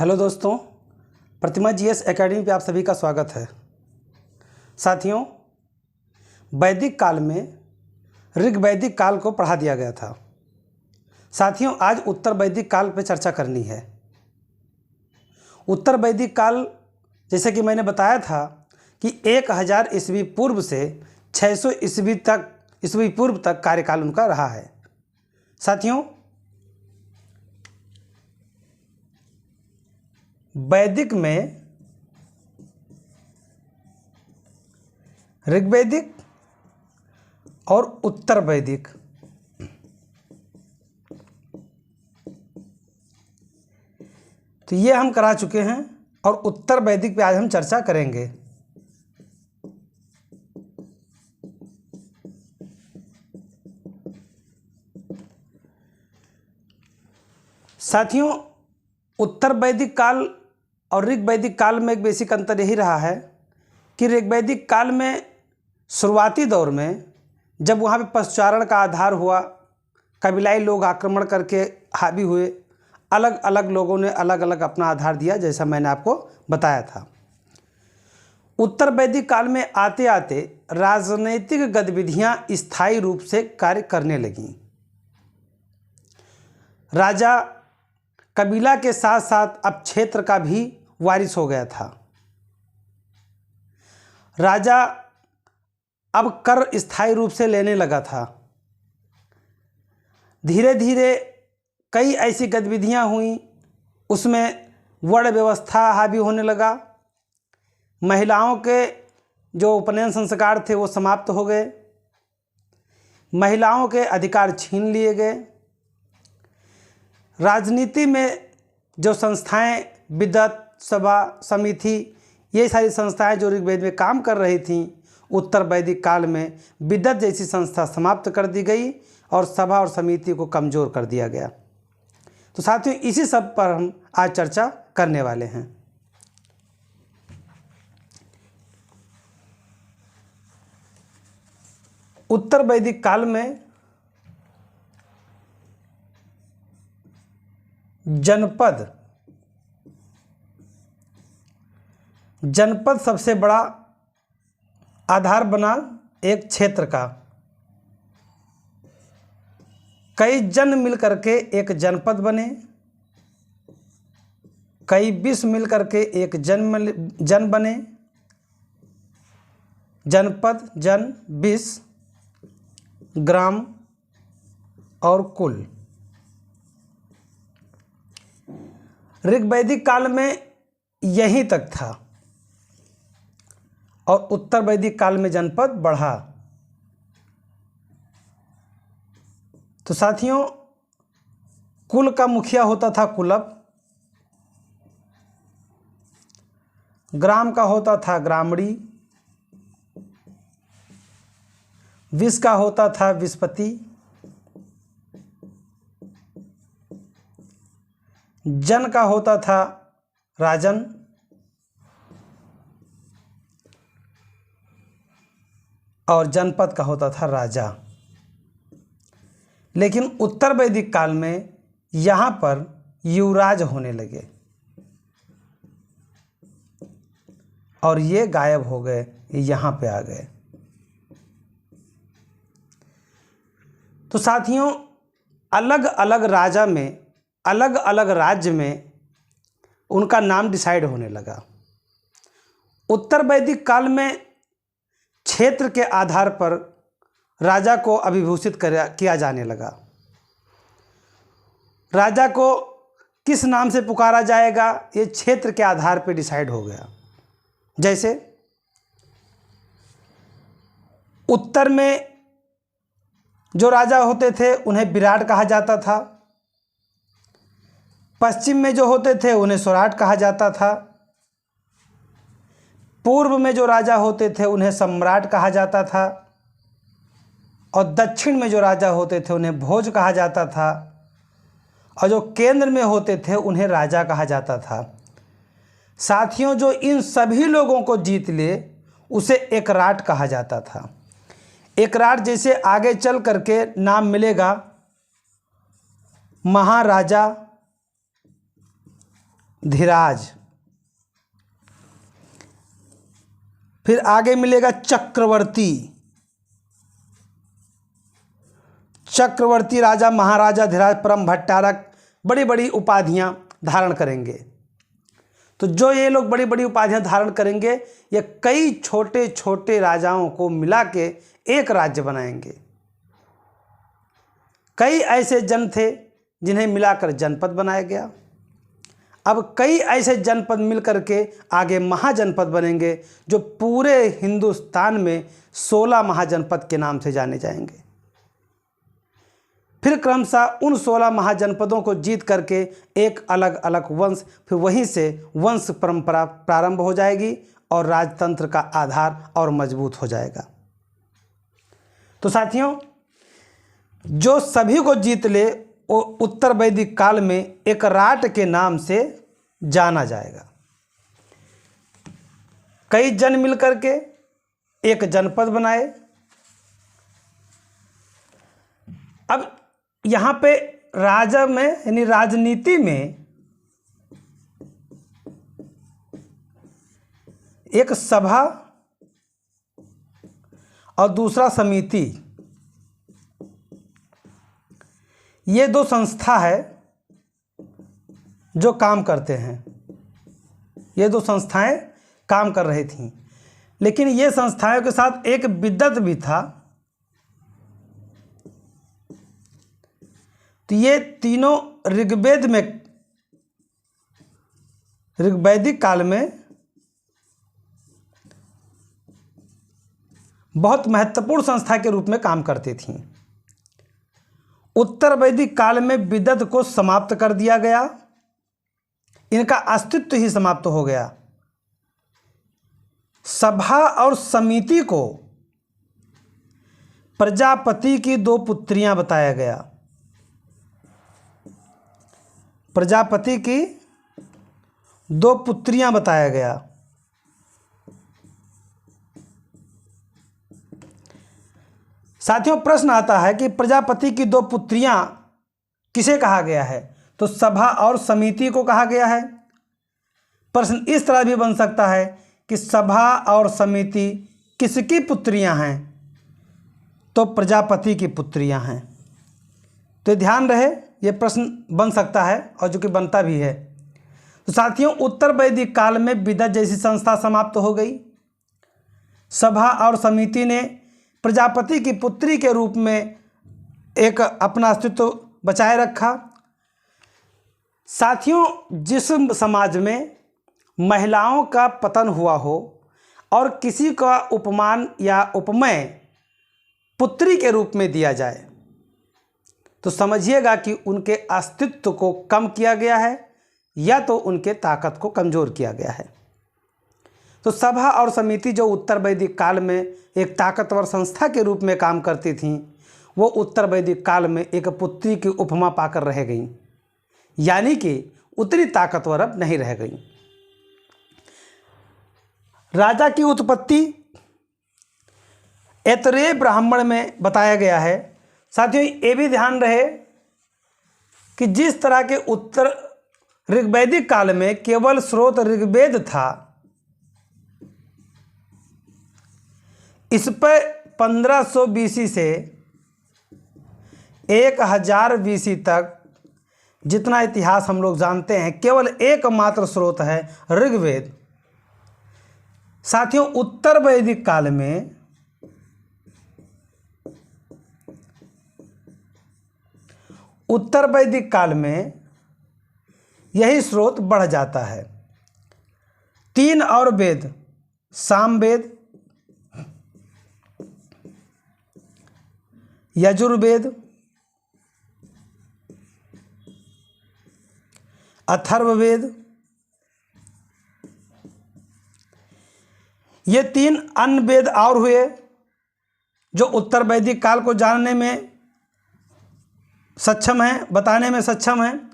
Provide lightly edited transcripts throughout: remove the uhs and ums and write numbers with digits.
Hello दोस्तों, प्रतिमा GS academy पे आप सभी का स्वागत है। साथियों, वैदिक काल में ऋग्वैदिक काल को पढ़ा दिया गया था। साथियों, आज उत्तर वैदिक काल पे चर्चा करनी है। उत्तर वैदिक काल, जैसे कि मैंने बताया था कि 1000 ईस्वी पूर्व से 600 ईस्वी पूर्व तक कार्यकाल उनका रहा है। साथियों, वैदिक में ऋग्वैदिक और उत्तर वैदिक तो ये हम करा चुके हैं और उत्तर वैदिक पे आज हम चर्चा करेंगे। साथियों, उत्तर वैदिक काल और ऋग्वैदिक काल में एक बेसिक अंतर यही रहा है कि ऋग्वैदिक काल में शुरुआती दौर में जब वहाँ पे पशुचारण का आधार हुआ, कबीलाई लोग आक्रमण करके हावी हुए, अलग अलग लोगों ने अलग अलग अपना आधार दिया, जैसा मैंने आपको बताया था। उत्तर वैदिक काल में आते आते राजनैतिक गतिविधियाँ स्थायी रूप से कार्य करने लगीं। राजा कबीला के साथ साथ अब क्षेत्र का भी वारिस हो गया था। राजा अब कर स्थायी रूप से लेने लगा था। धीरे धीरे कई ऐसी गतिविधियां हुई, उसमें वर्ण व्यवस्था हावी होने लगा। महिलाओं के जो उपनयन संस्कार थे वो समाप्त हो गए। महिलाओं के अधिकार छीन लिए गए। राजनीति में जो संस्थाएं, विद्वत सभा, समिति, ये सारी संस्थाएं जो ऋग्वेद में काम कर रही थीं, उत्तर वैदिक काल में विद्वत जैसी संस्था समाप्त कर दी गई और सभा और समिति को कमज़ोर कर दिया गया। तो साथियों, इसी सब पर हम आज चर्चा करने वाले हैं। उत्तर वैदिक काल में जनपद सबसे बड़ा आधार बना एक क्षेत्र का। कई जन मिलकर के एक जनपद बने, कई विष मिलकर के एक जन बने। जनपद, जन, विष, ग्राम और कुल। ऋग्वैदिक काल में यहीं तक था और उत्तर वैदिक काल में जनपद बढ़ा। तो साथियों, कुल का मुखिया होता था कुलप, ग्राम का होता था ग्रामणी, विष का होता था विष्पति, जन का होता था राजन, और जनपद का होता था राजा। लेकिन उत्तर वैदिक काल में यहाँ पर युवराज होने लगे और ये गायब हो गए, यहाँ पे आ गए। तो साथियों, अलग अलग राजा में, अलग अलग राज्य में उनका नाम डिसाइड होने लगा। उत्तर वैदिक काल में क्षेत्र के आधार पर राजा को अभिभूषित किया जाने लगा। राजा को किस नाम से पुकारा जाएगा, ये क्षेत्र के आधार पर डिसाइड हो गया। जैसे उत्तर में जो राजा होते थे उन्हें विराट कहा जाता था। पश्चिम में जो होते थे उन्हें स्वराट कहा जाता था। पूर्व में जो राजा होते थे उन्हें सम्राट कहा जाता था और दक्षिण में जो राजा होते थे उन्हें भोज कहा जाता था और जो केंद्र में होते थे उन्हें राजा कहा जाता था। साथियों, जो इन सभी लोगों को जीत ले उसे एकराट कहा जाता था। एकराट जैसे आगे चल करके नाम मिलेगा महाराजा, धीराज। फिर आगे मिलेगा चक्रवर्ती। चक्रवर्ती राजा महाराजा धीराज परम भट्टारक बड़ी बड़ी उपाधियां धारण करेंगे। तो जो ये लोग बड़ी बड़ी उपाधियां धारण करेंगे, ये कई छोटे छोटे राजाओं को मिला के एक राज्य बनाएंगे। कई ऐसे जन थे जिन्हें मिलाकर जनपद बनाया गया। अब कई ऐसे जनपद मिलकर के आगे महाजनपद बनेंगे, जो पूरे हिंदुस्तान में 16 महाजनपद के नाम से जाने जाएंगे। फिर क्रमशः उन 16 महाजनपदों को जीत करके एक अलग अलग वंश, फिर वहीं से वंश परंपरा प्रारंभ हो जाएगी और राजतंत्र का आधार और मजबूत हो जाएगा। तो साथियों, जो सभी को जीत ले वो उत्तर वैदिक काल में एक राट के नाम से जाना जाएगा। कई जन मिलकर के एक जनपद बनाए। अब यहाँ पे राजा में यानी राजनीति में एक सभा और दूसरा समिति, ये दो संस्था है जो काम करते हैं। ये दो संस्थाएं काम कर रही थीं, लेकिन ये संस्थाओं के साथ एक विद्वत भी था। तो ये तीनों ऋग्वैदिक काल में बहुत महत्वपूर्ण संस्था के रूप में काम करती थीं। उत्तर वैदिक काल में विद्वत को समाप्त कर दिया गया, इनका अस्तित्व ही समाप्त हो गया। सभा और समिति को प्रजापति की 2 पुत्रियां बताया गया। प्रजापति की 2 पुत्रियां बताया गया। साथियों, प्रश्न आता है कि प्रजापति की 2 पुत्रियां किसे कहा गया है? तो सभा और समिति को कहा गया है। प्रश्न इस तरह भी बन सकता है कि सभा और समिति किसकी पुत्रियां हैं? तो प्रजापति की पुत्रियां हैं। तो ध्यान रहे, ये प्रश्न बन सकता है और जो कि बनता भी है। तो साथियों, उत्तर वैदिक काल में विद्वत जैसी संस्था समाप्त हो गई। सभा और समिति ने प्रजापति की पुत्री के रूप में एक अपना अस्तित्व बचाए रखा। साथियों, जिस समाज में महिलाओं का पतन हुआ हो और किसी का उपमान या उपमेय पुत्री के रूप में दिया जाए, तो समझिएगा कि उनके अस्तित्व को कम किया गया है या तो उनके ताकत को कमज़ोर किया गया है। तो सभा और समिति जो उत्तर वैदिक काल में एक ताकतवर संस्था के रूप में काम करती थीं, वो उत्तर वैदिक काल में एक पुत्री की उपमा पाकर रह गईं, यानी कि उतनी ताकतवर अब नहीं रह गईं। राजा की उत्पत्ति ऐतरेय ब्राह्मण में बताया गया है। साथियों, ये भी ध्यान रहे कि जिस तरह के उत्तर ऋग्वैदिक काल में केवल स्रोत ऋग्वेद था, इस पर 1500 बीसी से 1000 बीसी तक जितना इतिहास हम लोग जानते हैं, केवल एकमात्र स्रोत है ऋग्वेद। साथियों, उत्तर वैदिक काल में यही स्रोत बढ़ जाता है। 3 और वेद, सामवेद, यजुर्वेद, अथर्ववेद, ये 3 अन्य वेद और हुए जो उत्तर वैदिक काल को जानने में सक्षम हैं, बताने में सक्षम हैं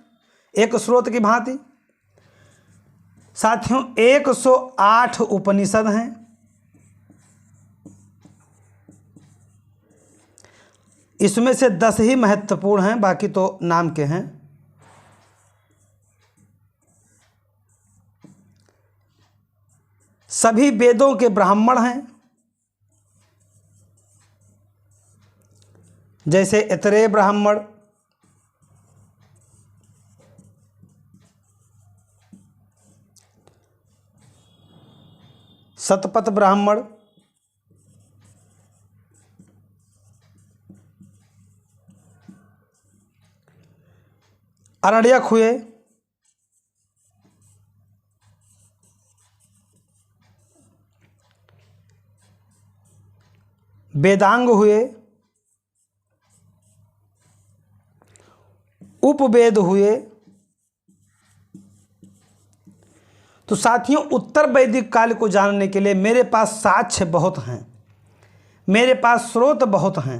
एक स्रोत की भांति। साथियों, 108 उपनिषद हैं। इसमें से 10 ही महत्वपूर्ण हैं, बाकी तो नाम के हैं। सभी वेदों के ब्राह्मण हैं, जैसे ऐतरेय ब्राह्मण, शतपथ ब्राह्मण, अरण्यक हुए, वेदांग हुए, उपवेद हुए। तो साथियों, उत्तर वैदिक काल को जानने के लिए मेरे पास साक्ष्य बहुत हैं, मेरे पास स्रोत बहुत हैं।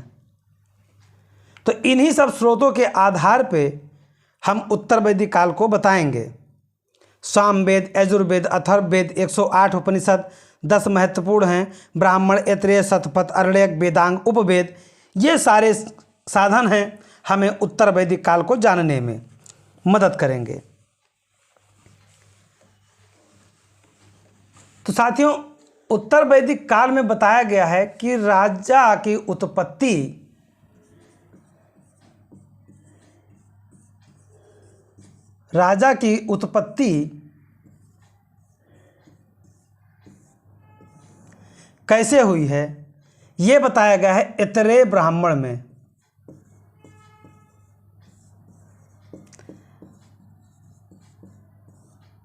तो इन्हीं सब स्रोतों के आधार पे हम उत्तर वैदिक काल को बताएंगे। सामवेद, यजुर्वेद, अथर्ववेद, 108 उपनिषद, 10 महत्वपूर्ण हैं, ब्राह्मण, ऐतरेय, शतपथ, अरण्यक, वेदांग, उपवेद, ये सारे साधन हैं, हमें उत्तर वैदिक काल को जानने में मदद करेंगे। तो साथियों, उत्तर वैदिक काल में बताया गया है कि राजा की उत्पत्ति कैसे हुई है, यह बताया गया है ऐतरेय ब्राह्मण में।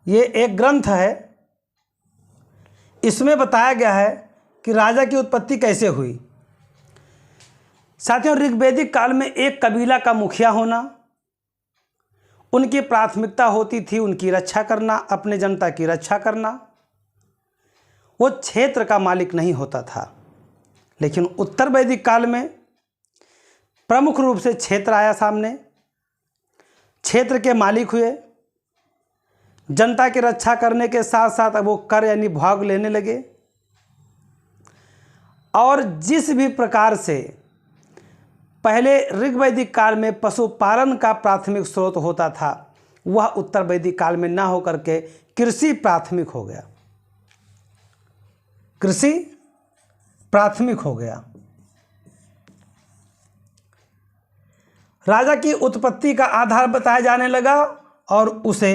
ये एक ग्रंथ है, इसमें बताया गया है कि राजा की उत्पत्ति कैसे हुई। साथियों, ऋग्वैदिक काल में एक कबीला का मुखिया होना, उनकी प्राथमिकता होती थी उनकी रक्षा करना, अपने जनता की रक्षा करना। वो क्षेत्र का मालिक नहीं होता था। लेकिन उत्तर वैदिक काल में प्रमुख रूप से क्षेत्र आया सामने, क्षेत्र के मालिक हुए, जनता की रक्षा करने के साथ साथ अब वो कर यानी भाग लेने लगे। और जिस भी प्रकार से पहले ऋग्वैदिक काल में पशुपालन का प्राथमिक स्रोत होता था, वह उत्तर वैदिक काल में ना होकर के कृषि प्राथमिक हो गया, कृषि प्राथमिक हो गया। राजा की उत्पत्ति का आधार बताया जाने लगा और उसे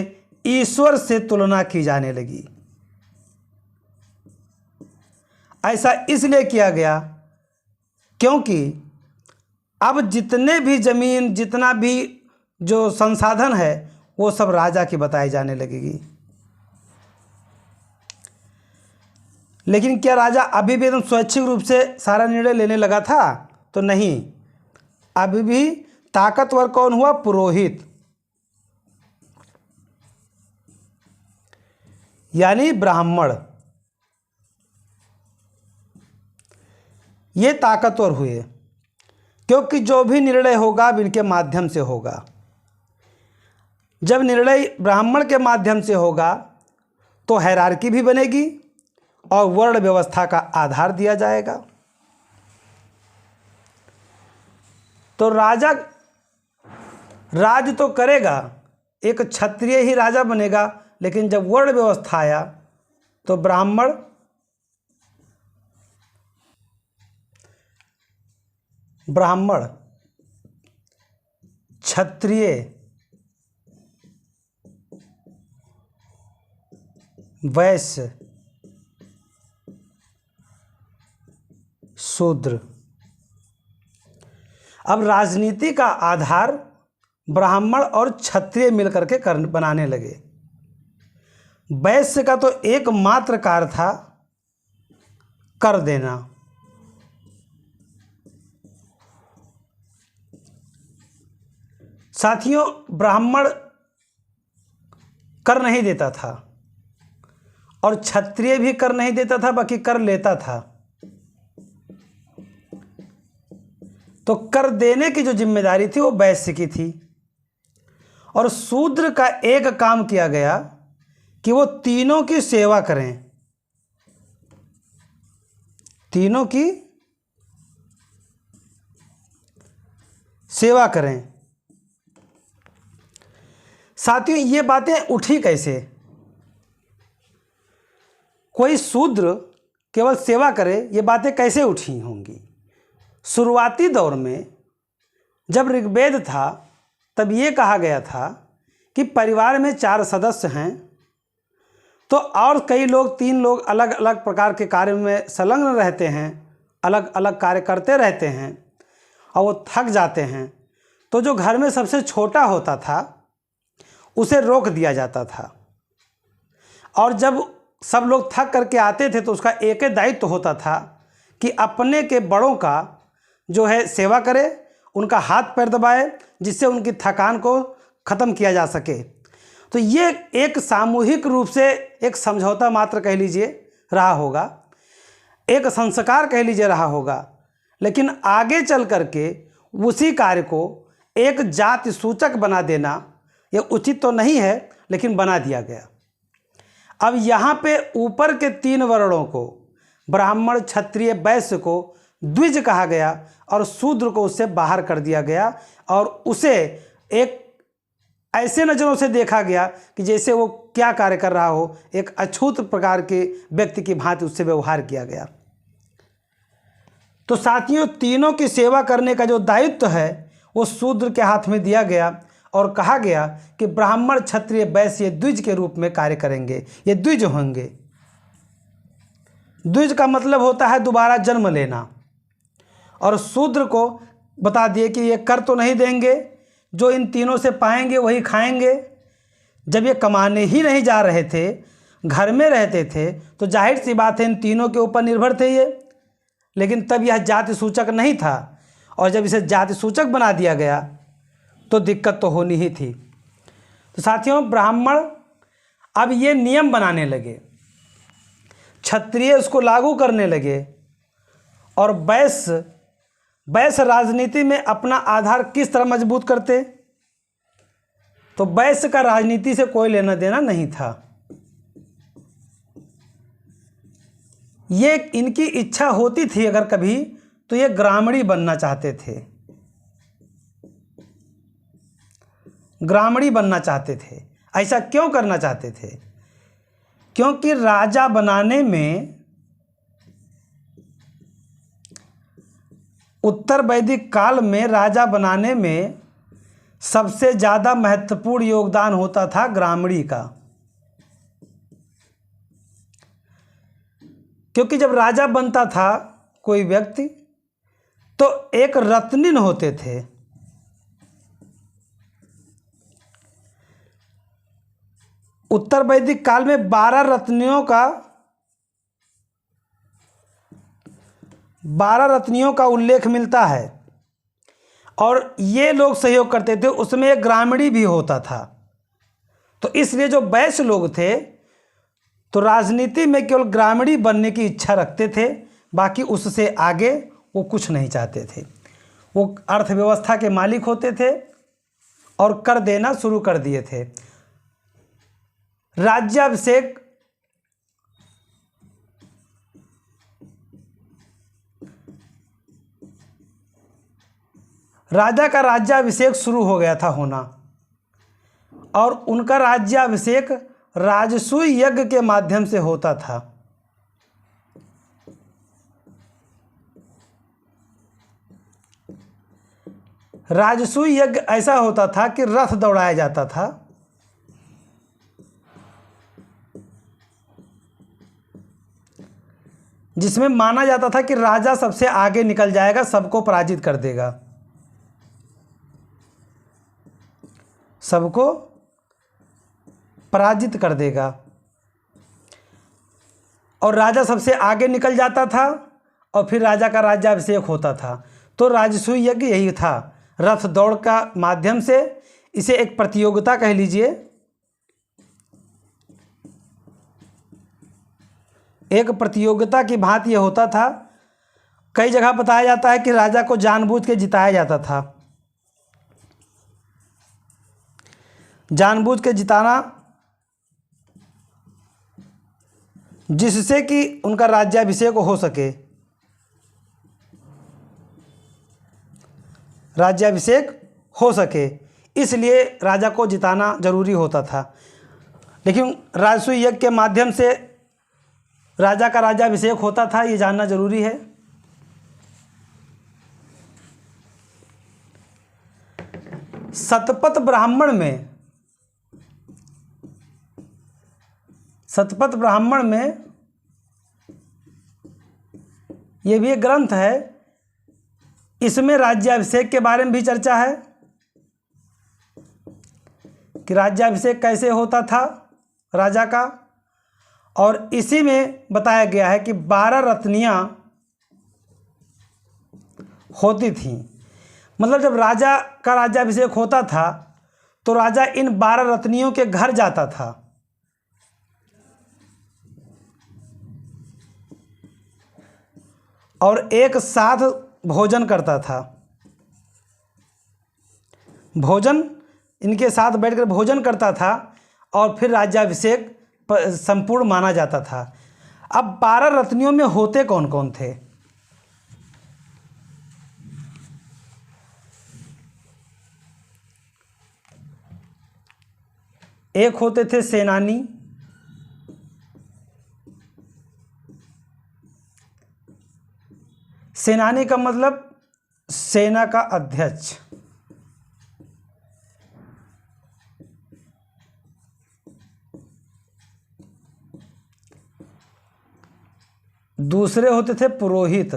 ईश्वर से तुलना की जाने लगी। ऐसा इसलिए किया गया क्योंकि अब जितने भी जमीन, जितना भी जो संसाधन है, वो सब राजा की बताई जाने लगेगी। लेकिन क्या राजा अभी भी एकदम स्वैच्छिक रूप से सारा निर्णय लेने लगा था? तो नहीं, अभी भी ताकतवर कौन हुआ? पुरोहित, यानी ब्राह्मण, ये ताकतवर हुए, क्योंकि जो भी निर्णय होगा इनके माध्यम से होगा। जब निर्णय ब्राह्मण के माध्यम से होगा तो हायरार्की भी बनेगी और वर्ण व्यवस्था का आधार दिया जाएगा। तो राजा राज तो करेगा, एक क्षत्रिय ही राजा बनेगा, लेकिन जब वर्ण व्यवस्था आया तो ब्राह्मण, क्षत्रिय, वैश्य, शूद्र, अब राजनीति का आधार ब्राह्मण और क्षत्रिय मिलकर के बनाने लगे। वैश्य का तो एकमात्र कार्य था कर देना, साथियों ब्राह्मण कर नहीं देता था और क्षत्रिय भी कर नहीं देता था, बाकी कर लेता था। तो कर देने की जो जिम्मेदारी थी वो वैश्य की थी, और शूद्र का एक काम किया गया कि वो तीनों की सेवा करें, तीनों की सेवा करें। साथियों ये बातें उठी कैसे? कोई शूद्र केवल सेवा करे, ये बातें कैसे उठी होंगी। शुरुआती दौर में जब ऋग्वेद था तब ये कहा गया था कि परिवार में 4 सदस्य हैं तो और कई लोग 3 लोग अलग अलग प्रकार के कार्य में संलग्न रहते हैं, अलग अलग कार्य करते रहते हैं और वो थक जाते हैं, तो जो घर में सबसे छोटा होता था उसे रोक दिया जाता था। और जब सब लोग थक करके आते थे तो उसका एक ही दायित्व होता था कि अपने के बड़ों का जो है सेवा करे, उनका हाथ पैर दबाए, जिससे उनकी थकान को ख़त्म किया जा सके। तो ये एक सामूहिक रूप से एक समझौता मात्र कह लीजिए रहा होगा, एक संस्कार कह लीजिए रहा होगा, लेकिन आगे चल करके उसी कार्य को एक जाति सूचक बना देना ये उचित तो नहीं है, लेकिन बना दिया गया। अब यहाँ पे ऊपर के 3 वर्णों को, ब्राह्मण, क्षत्रिय, वैश्य को द्विज कहा गया और शूद्र को उससे बाहर कर दिया गया और उसे एक ऐसे नज़रों से देखा गया कि जैसे वो क्या कार्य कर रहा हो, एक अछूत प्रकार के व्यक्ति की भांति उससे व्यवहार किया गया। तो साथियों, तीनों की सेवा करने का जो दायित्व है वो शूद्र के हाथ में दिया गया और कहा गया कि ब्राह्मण, क्षत्रिय, वैश्य द्विज के रूप में कार्य करेंगे, ये द्विज होंगे। द्विज का मतलब होता है दोबारा जन्म लेना। और शूद्र को बता दिए कि ये कर तो नहीं देंगे, जो इन तीनों से पाएंगे वही खाएंगे। जब ये कमाने ही नहीं जा रहे थे, घर में रहते थे, तो जाहिर सी बात है इन तीनों के ऊपर निर्भर थे ये। लेकिन तब यह जाति सूचक नहीं था, और जब इसे जाति सूचक बना दिया गया तो दिक्कत तो होनी ही थी। तो साथियों, ब्राह्मण अब ये नियम बनाने लगे, क्षत्रिय उसको लागू करने लगे, और वैश्य राजनीति में अपना आधार किस तरह मजबूत करते। तो वैश्य का राजनीति से कोई लेना देना नहीं था। ये इनकी इच्छा होती थी अगर कभी, तो ये ग्रामणी बनना चाहते थे, ग्रामणी बनना चाहते थे। ऐसा क्यों करना चाहते थे? क्योंकि राजा बनाने में, उत्तर वैदिक काल में राजा बनाने में सबसे ज़्यादा महत्वपूर्ण योगदान होता था ग्रामणी का। क्योंकि जब राजा बनता था कोई व्यक्ति, तो एक रत्निन होते थे। उत्तर वैदिक काल में 12 रत्नियों का उल्लेख मिलता है, और ये लोग सहयोग करते थे। उसमें एक ग्रामणी भी होता था। तो इसलिए जो वैश्य लोग थे तो राजनीति में केवल ग्रामणी बनने की इच्छा रखते थे, बाकी उससे आगे वो कुछ नहीं चाहते थे। वो अर्थव्यवस्था के मालिक होते थे और कर देना शुरू कर दिए थे। राज्याभिषेक राजा का राज्याभिषेक शुरू हो गया था होना, और उनका राज्याभिषेक राजसूय यज्ञ के माध्यम से होता था। राजसूय यज्ञ ऐसा होता था कि रथ दौड़ाया जाता था, जिसमें माना जाता था कि राजा सबसे आगे निकल जाएगा, सबको पराजित कर देगा, सबको पराजित कर देगा। और राजा सबसे आगे निकल जाता था और फिर राजा का राज्याभिषेक होता था। तो राजसूय यज्ञ यही था, रथ दौड़ का माध्यम से। इसे एक प्रतियोगिता कह लीजिए, एक प्रतियोगिता की भांति यह होता था। कई जगह बताया जाता है कि राजा को जानबूझ के जिताया जाता था। जानबूझ के जिताना, जिससे कि उनका राज्याभिषेक हो सके, राज्याभिषेक हो सके, इसलिए राजा को जिताना जरूरी होता था। लेकिन राजसूय यज्ञ के माध्यम से राजा का राज्याभिषेक होता था, ये जानना जरूरी है। शतपथ ब्राह्मण में ये भी एक ग्रंथ है, इसमें राज्याभिषेक के बारे में भी चर्चा है कि राज्याभिषेक कैसे होता था राजा का, और इसी में बताया गया है कि 12 रत्नियां होती थीं। मतलब जब राजा का राज्याभिषेक होता था तो राजा इन 12 रत्नियों के घर जाता था, और एक साथ भोजन करता था। भोजन इनके साथ बैठकर भोजन करता था और फिर राज्याभिषेक संपूर्ण माना जाता था। अब 12 रत्नियों में होते कौन कौन थे? एक होते थे सेनानी, सेनानी का मतलब सेना का अध्यक्ष। दूसरे होते थे पुरोहित।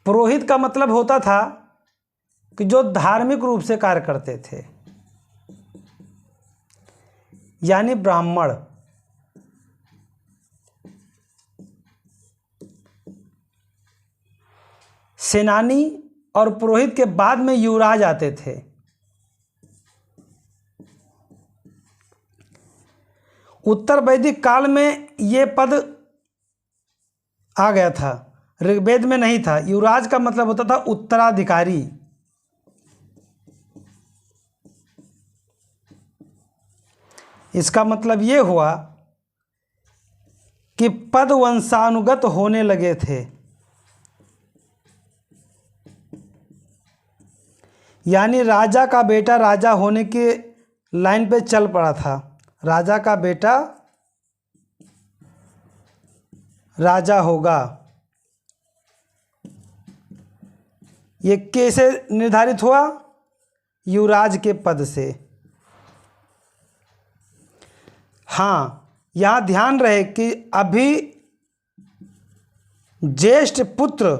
पुरोहित का मतलब होता था कि जो धार्मिक रूप से कार्य करते थे, यानी ब्राह्मण। सेनानी और पुरोहित के बाद में युवराज आते थे। उत्तर वैदिक काल में ये पद आ गया था, ऋग्वेद में नहीं था। युवराज का मतलब होता था उत्तराधिकारी। इसका मतलब ये हुआ कि पद वंशानुगत होने लगे थे, यानी राजा का बेटा राजा होने के लाइन पे चल पड़ा था। राजा का बेटा राजा होगा, ये कैसे निर्धारित हुआ? युवराज के पद से। हाँ, यहाँ ध्यान रहे कि अभी ज्येष्ठ पुत्र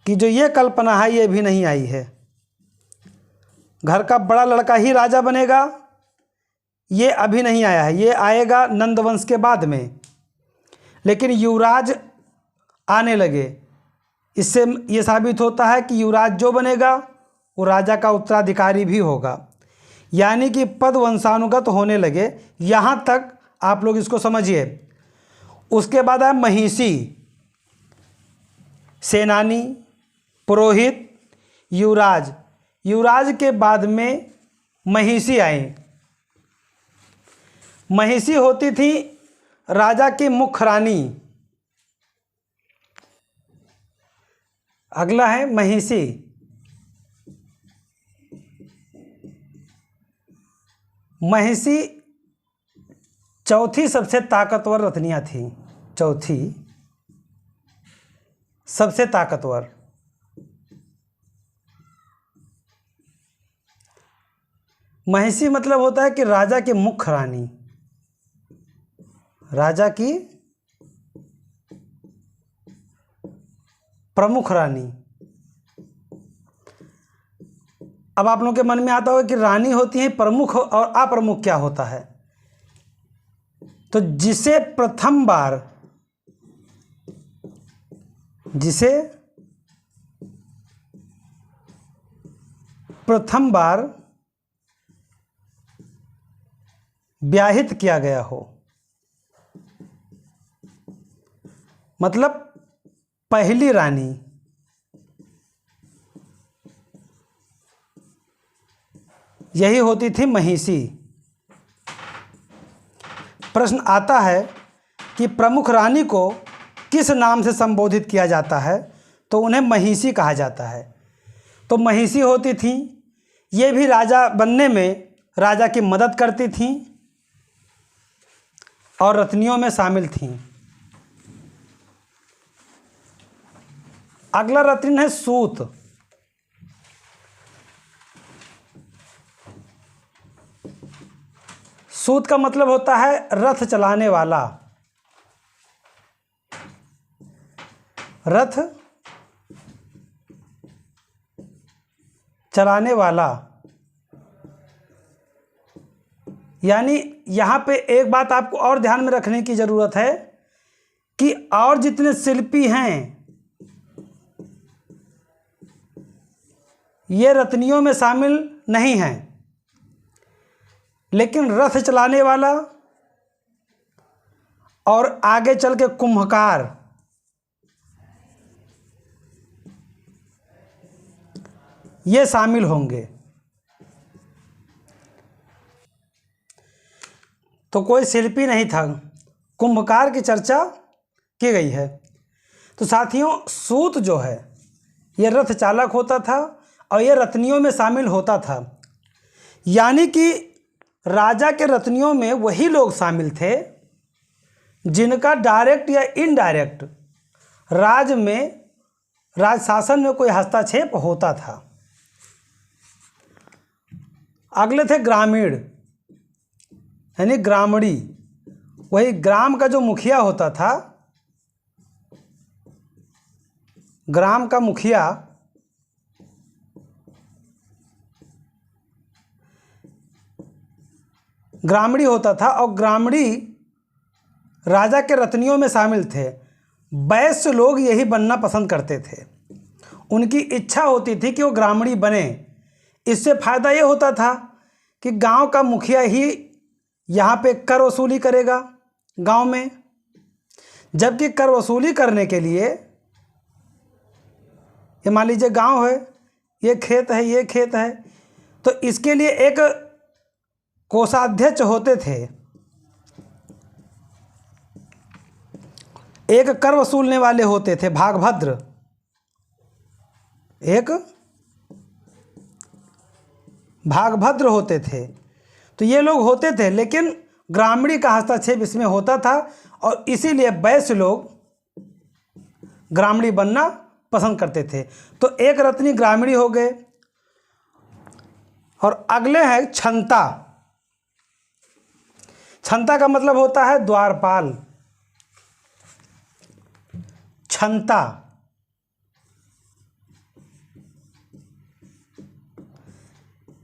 कि जो ये कल्पना है ये भी नहीं आई है। घर का बड़ा लड़का ही राजा बनेगा, ये अभी नहीं आया है, ये आएगा नंदवंश के बाद में। लेकिन युवराज आने लगे, इससे ये साबित होता है कि युवराज जो बनेगा वो राजा का उत्तराधिकारी भी होगा, यानी कि पद वंशानुगत होने लगे। यहाँ तक आप लोग इसको समझिए। उसके बाद आया महिषी, सेनानी, पुरोहित, युवराज। युवराज के बाद में महिषी आई। महिषी होती थी राजा की मुख्य रानी। अगला है महिषी। महिषी चौथी सबसे ताकतवर रत्नियां थी, चौथी सबसे ताकतवर। महिषी मतलब होता है कि राजा की मुख्य रानी, राजा की प्रमुख रानी। अब आप लोगों के मन में आता होगा कि रानी होती है प्रमुख और अप्रमुख क्या होता है। तो जिसे प्रथम बार ब्याहित किया गया हो, मतलब पहली रानी, यही होती थी महिषी। प्रश्न आता है कि प्रमुख रानी को किस नाम से संबोधित किया जाता है, तो उन्हें महिषी कहा जाता है। तो महिषी होती थी ये भी राजा बनने में राजा की मदद करती थीं और रत्नियों में शामिल थीं। अगला रत्न है सूत। सूत का मतलब होता है रथ चलाने वाला। रथ चलाने वाला, यानी यहाँ पे एक बात आपको और ध्यान में रखने की ज़रूरत है कि और जितने शिल्पी हैं ये रत्नियों में शामिल नहीं हैं, लेकिन रथ चलाने वाला और आगे चल के कुम्भकार, ये शामिल होंगे। तो कोई शिल्पी नहीं था, कुम्भकार की चर्चा की गई है। तो साथियों, सूत जो है ये रथ चालक होता था और ये रत्नियों में शामिल होता था, यानी कि राजा के रत्नियों में वही लोग शामिल थे जिनका डायरेक्ट या इनडायरेक्ट राज शासन में कोई हस्तक्षेप होता था। अगले थे ग्रामीण, यानी ग्रामणी। वही ग्राम का जो मुखिया होता था, ग्राम का मुखिया ग्रामणी होता था और ग्रामणी राजा के रत्नियों में शामिल थे। वैश्य लोग यही बनना पसंद करते थे, उनकी इच्छा होती थी कि वो ग्रामणी बने। इससे फ़ायदा ये होता था कि गांव का मुखिया ही यहाँ पे कर वसूली करेगा गांव में, जबकि कर वसूली करने के लिए ये मान लीजिए गांव है, ये खेत है, ये खेत है, तो इसके लिए एक कोषाध्यक्ष होते थे, एक कर वसूलने वाले होते थे भागभद्र, एक भागभद्र होते थे। तो ये लोग होते थे, लेकिन ग्रामणी का हस्तक्षेप इसमें होता था और इसीलिए वैश्य लोग ग्रामणी बनना पसंद करते थे। तो एक रत्नी ग्रामणी हो गए। और अगले हैं क्षंता। क्षंता का मतलब होता है द्वारपाल। क्षंता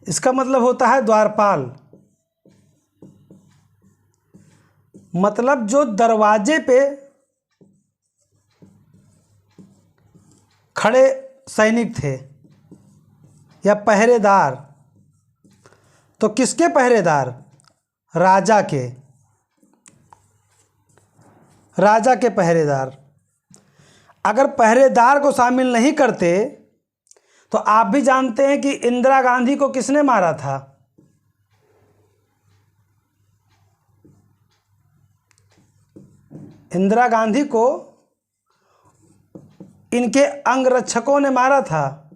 इसका मतलब होता है द्वारपाल, मतलब जो दरवाजे पे खड़े सैनिक थे या पहरेदार। तो किसके पहरेदार? राजा के पहरेदार। अगर पहरेदार को शामिल नहीं करते तो आप भी जानते हैं कि इंदिरा गांधी को किसने मारा था? इंदिरा गांधी को इनके अंगरक्षकों ने मारा था,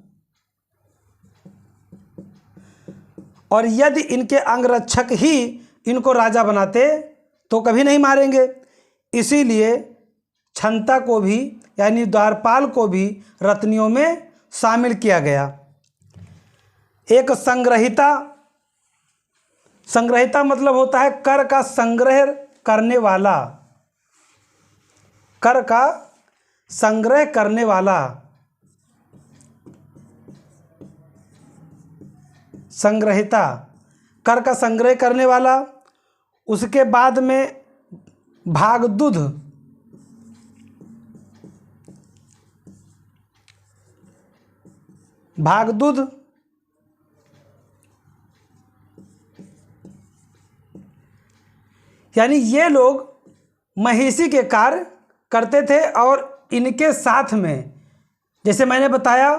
और यदि इनके अंगरक्षक ही इनको राजा बनाते तो कभी नहीं मारेंगे। इसीलिए क्षंता को भी, यानी द्वारपाल को भी रत्नियों में शामिल किया गया। एक संग्रहिता। संग्रहिता मतलब होता है कर का संग्रह करने वाला, कर का संग्रह करने वाला। संग्रहिता कर का संग्रह करने वाला। उसके बाद में भागदूध। भागदूध यानी ये लोग महिषी के कार्य करते थे, और इनके साथ में जैसे मैंने बताया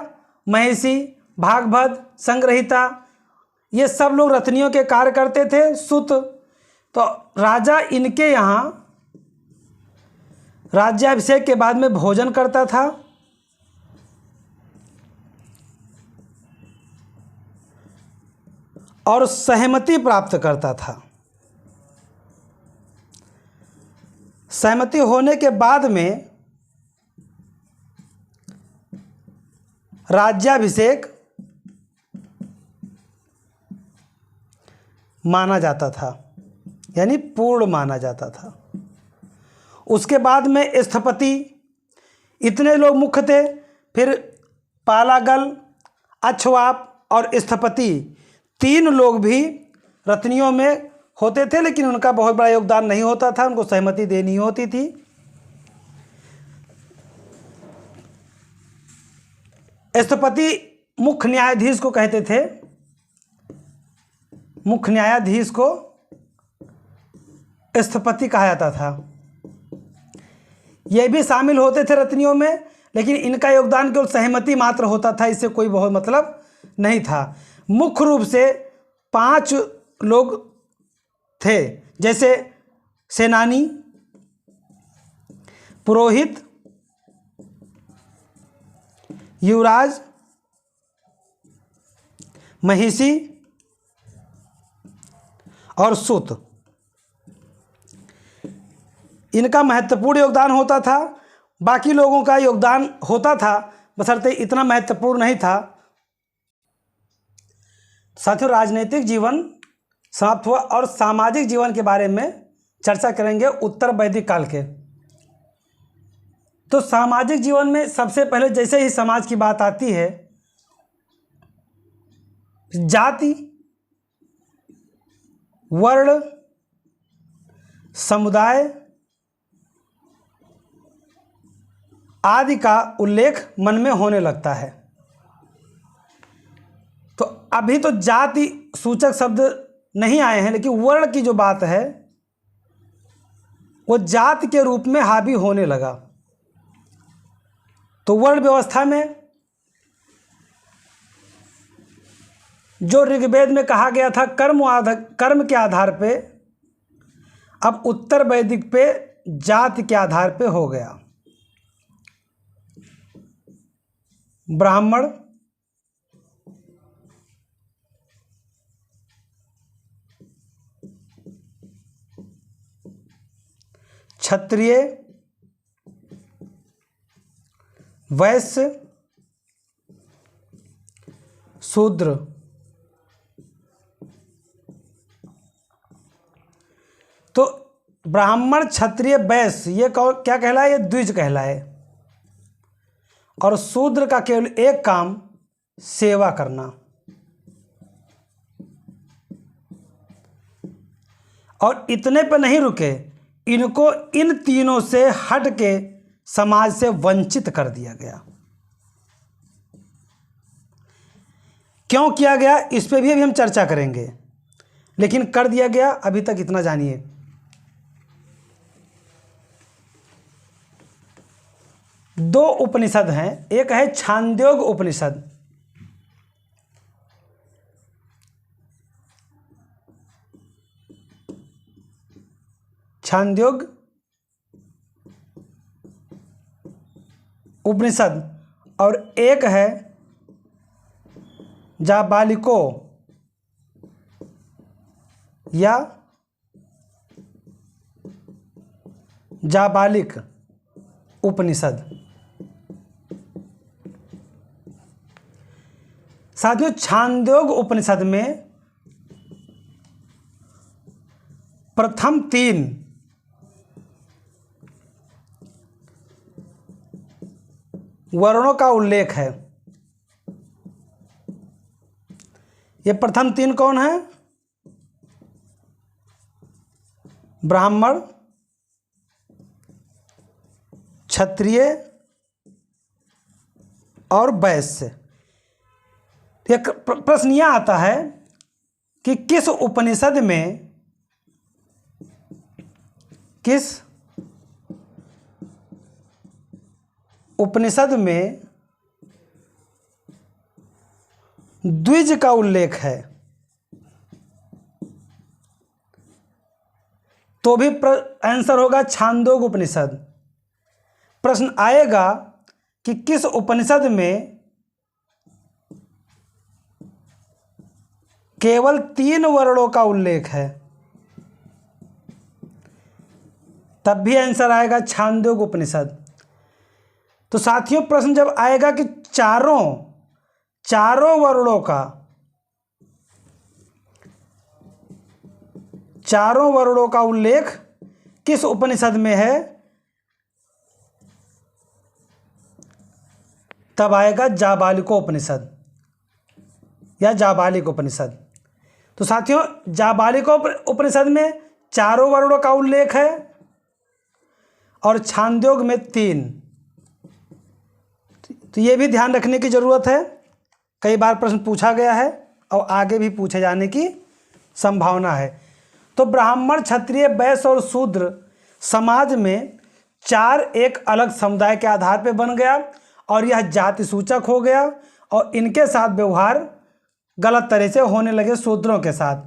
महिषी, भागभद्र, संग्रहिता, ये सब लोग रत्नियों के कार्य करते थे। सुत, तो राजा इनके यहाँ राज्याभिषेक के बाद में भोजन करता था। और सहमति प्राप्त करता था। सहमति होने के बाद में राज्याभिषेक माना जाता था, यानी पूर्ण माना जाता था। उसके बाद में स्थपति, इतने लोग मुख्य थे। फिर पालागल, अक्षवाप और स्थपति, 3 लोग भी रत्नियों में होते थे, लेकिन उनका बहुत बड़ा योगदान नहीं होता था, उनको सहमति देनी होती थी। स्थपति मुख्य न्यायाधीश को कहते थे, मुख्य न्यायाधीश को स्थपति कहा जाता था। ये भी शामिल होते थे रत्नियों में, लेकिन इनका योगदान केवल सहमति मात्र होता था, इससे कोई बहुत मतलब नहीं था। मुख्य रूप से 5 लोग थे, जैसे सेनानी, पुरोहित, युवराज, महिषी और सूत। इनका महत्वपूर्ण योगदान होता था। बाकी लोगों का योगदान होता था, बशर्ते इतना महत्वपूर्ण नहीं था। साथियों, राजनीतिक जीवन समाप्त हुआ और सामाजिक जीवन के बारे में चर्चा करेंगे उत्तर वैदिक काल के। तो सामाजिक जीवन में सबसे पहले जैसे ही समाज की बात आती है, जाति, वर्ण, समुदाय आदि का उल्लेख मन में होने लगता है। तो अभी तो जाति सूचक शब्द नहीं आए हैं, लेकिन वर्ण की जो बात है वो जाति के रूप में हावी होने लगा। तो वर्ण व्यवस्था में जो ऋग्वेद में कहा गया था कर्म के आधार पे, अब उत्तर वैदिक पे जाति के आधार पे हो गया। ब्राह्मण, क्षत्रिय, वैश्य, शूद्र। तो ब्राह्मण, क्षत्रिय, वैश्य ये क्या कहलाए? ये द्विज कहलाए। और शूद्र का केवल एक काम सेवा करना। और इतने पर नहीं रुके, इनको इन तीनों से हट के समाज से वंचित कर दिया गया। क्यों किया गया, इस पे भी अभी हम चर्चा करेंगे, लेकिन कर दिया गया। अभी तक इतना जानिए। दो उपनिषद हैं, एक है छांदोग्य उपनिषद, छांदोग्य उपनिषद, और एक है जाबालिको या जाबालिक उपनिषद। साथियों, छांदोग्य उपनिषद में प्रथम 3 वर्णों का उल्लेख है। ये प्रथम 3 कौन है? ब्राह्मण, क्षत्रिय और वैश्य। एक प्रश्न यह आता है कि किस उपनिषद में द्विज का उल्लेख है? तो भी आंसर होगा छांदोग्य उपनिषद। प्रश्न आएगा कि किस उपनिषद में केवल 3 वर्णों का उल्लेख है, तब भी आंसर आएगा छांदोग्य उपनिषद। तो साथियों प्रश्न जब आएगा कि चारों वर्णों का उल्लेख किस उपनिषद में है, तब आएगा जाबालिकोपनिषद या जाबालिक उपनिषद। तो साथियों जाबालिकोपनिषद में 4 वर्णों का उल्लेख है और छांदोग्य में 3। तो ये भी ध्यान रखने की ज़रूरत है, कई बार प्रश्न पूछा गया है और आगे भी पूछे जाने की संभावना है। तो ब्राह्मण, क्षत्रिय, वैश्य और शूद्र समाज में 4 एक अलग समुदाय के आधार पर बन गया और यह जाति सूचक हो गया और इनके साथ व्यवहार गलत तरह से होने लगे शूद्रों के साथ,